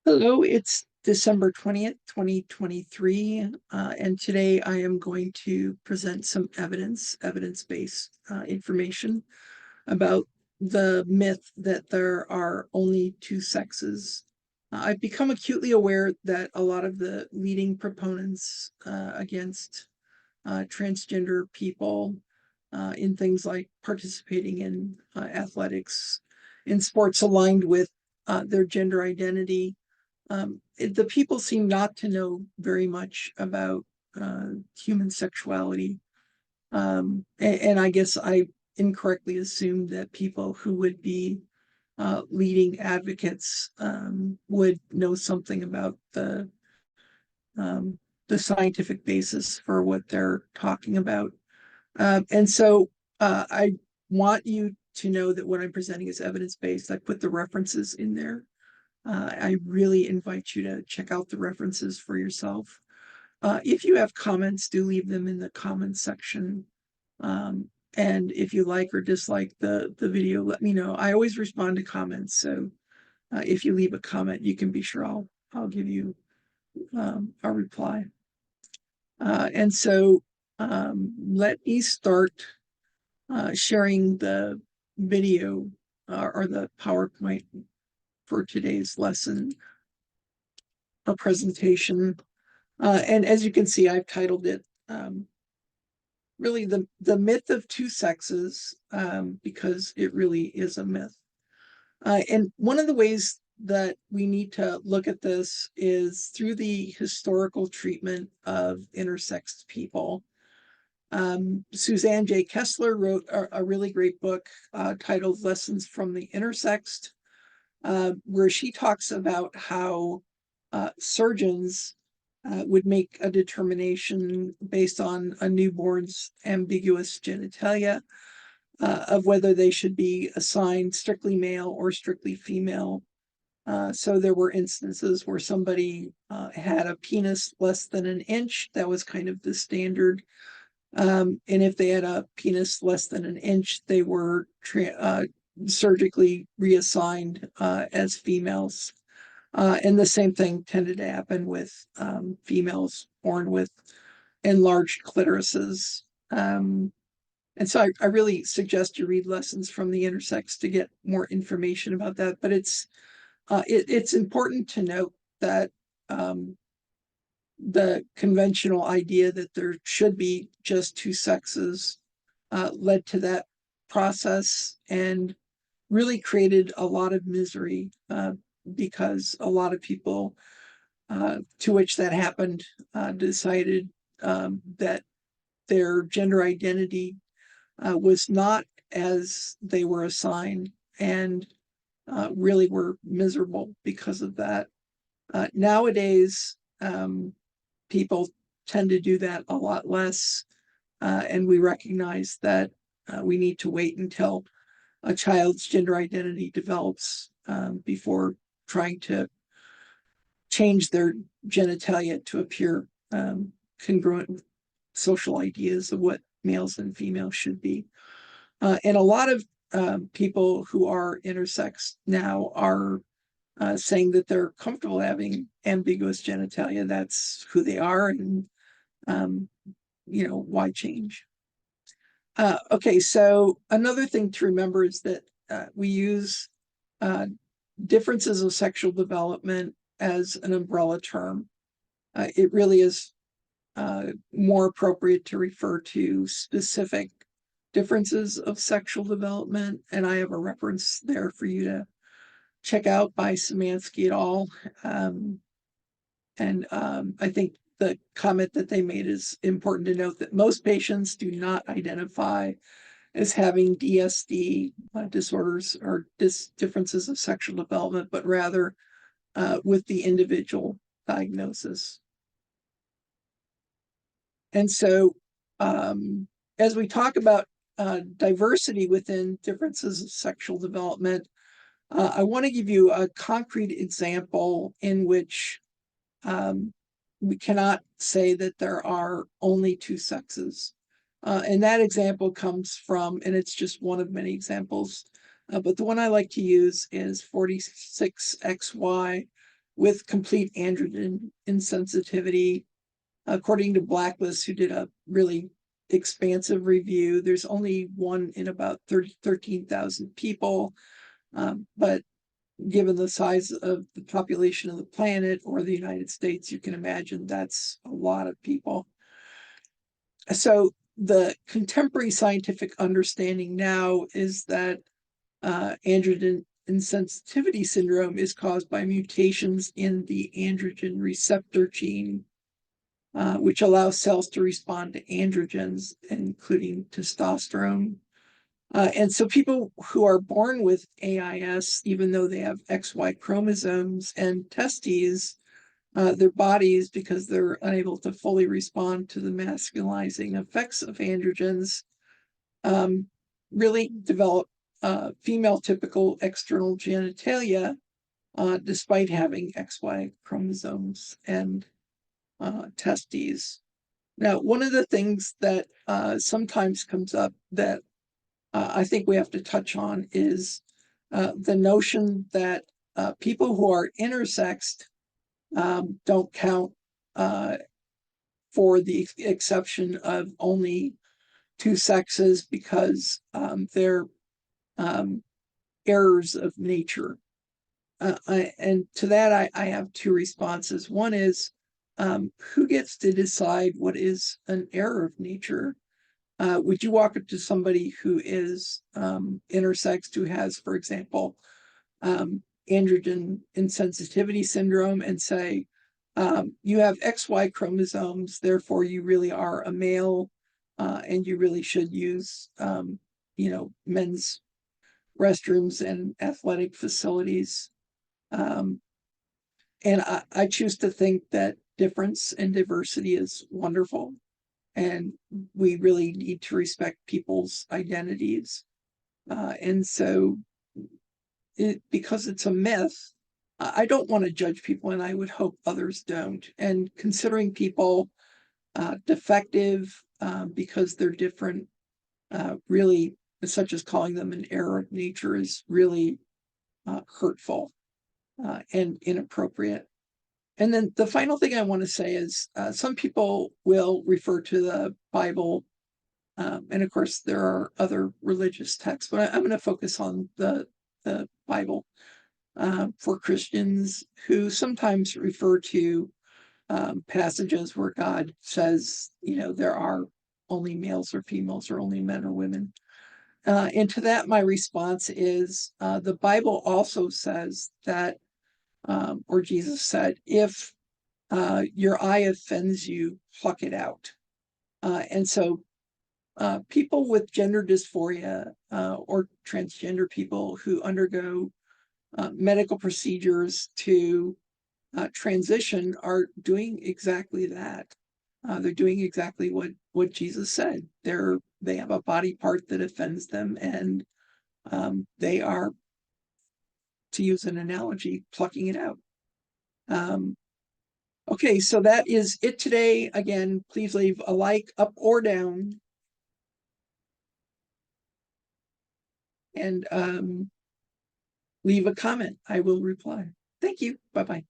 Hello, it's December 20th, 2023, and today I am going to present some evidence-based information about the myth that there are only two sexes. I've become acutely aware that a lot of the leading proponents against transgender people in things like participating in athletics, in sports aligned with their gender identity, the people seem not to know very much about human sexuality. And I guess I incorrectly assumed that people who would be leading advocates would know something about um, the scientific basis for what they're talking about. And so I want you to know that what I'm presenting is evidence-based. I put the references in there. I really invite you to check out the references for yourself. If you have comments, do leave them in the comments section. And if you like or dislike the video, let me know. I always respond to comments, so if you leave a comment, you can be sure I'll give you a reply. And so let me start sharing the video or the PowerPoint for today's lesson, a presentation. And as you can see, I've titled it really the myth of two sexes, because it really is a myth. And one of the ways that we need to look at this is through the historical treatment of intersex people. Suzanne J. Kessler wrote a really great book titled Lessons from the Intersexed, where she talks about how surgeons would make a determination based on a newborn's ambiguous genitalia of whether they should be assigned strictly male or strictly female. So there were instances where somebody had a penis less than an inch. That was kind of the standard. And if they had a penis less than an inch, they were surgically reassigned as females. And the same thing tended to happen with females born with enlarged clitorises. And so I really suggest you read Lessons from the Intersex to get more information about that. But it's important to note that the conventional idea that there should be just two sexes led to that process and really created a lot of misery because a lot of people to which that happened decided that their gender identity was not as they were assigned and really were miserable because of that. Nowadays, people tend to do that a lot less, and we recognize that we need to wait until a child's gender identity develops before trying to change their genitalia to appear congruent with social ideas of what males and females should be. And a lot of people who are intersex now are saying that they're comfortable having ambiguous genitalia. That's who they are, and why change? Okay, so another thing to remember is that we use differences of sexual development as an umbrella term. It really is more appropriate to refer to specific differences of sexual development, and I have a reference there for you to check out by Szymanski et al. I think the comment that they made is important to note, that most patients do not identify as having DSD disorders or differences of sexual development, but rather with the individual diagnosis. And so as we talk about diversity within differences of sexual development, I want to give you a concrete example in which we cannot say that there are only two sexes. And that example comes from, and it's just one of many examples, but the one I like to use is 46XY, with complete androgen insensitivity. According to Blacklist, who did a really expansive review, there's only one in about 13,000 people. But given the size of the population of the planet or the United States, you can imagine that's a lot of people. So the contemporary scientific understanding now is that androgen insensitivity syndrome is caused by mutations in the androgen receptor gene, which allows cells to respond to androgens, including testosterone. And so people who are born with AIS, even though they have XY chromosomes and testes, their bodies, because they're unable to fully respond to the masculinizing effects of androgens, really develop female typical external genitalia, despite having XY chromosomes and testes. Now, one of the things that sometimes comes up that I think we have to touch on is the notion that people who are intersexed don't count for the exception of only two sexes because they're errors of nature. And to that, I have two responses. One is, who gets to decide what is an error of nature? Would you walk up to somebody who is intersexed, who has, for example, androgen insensitivity syndrome, and say, you have XY chromosomes, therefore you really are a male, and you really should use, men's restrooms and athletic facilities. And I choose to think that difference and diversity is wonderful, and we really need to respect people's identities. And so, because it's a myth, I don't want to judge people, and I would hope others don't. And considering people defective because they're different, really, such as calling them an error of nature, is really hurtful and inappropriate. And then the final thing I want to say is some people will refer to the Bible, and of course there are other religious texts, but I'm going to focus on the Bible for Christians who sometimes refer to passages where God says, there are only males or females, or only men or women. And to that, my response is the Bible also says that, or Jesus said, if your eye offends you, pluck it out. And so people with gender dysphoria or transgender people who undergo medical procedures to transition are doing exactly that. They're doing exactly what Jesus said. They have a body part that offends them, and they are, to use an analogy, plucking it out. Okay, so that is it today. Again, please leave a like, up or down, and leave a comment. I will reply. Thank you. Bye-bye.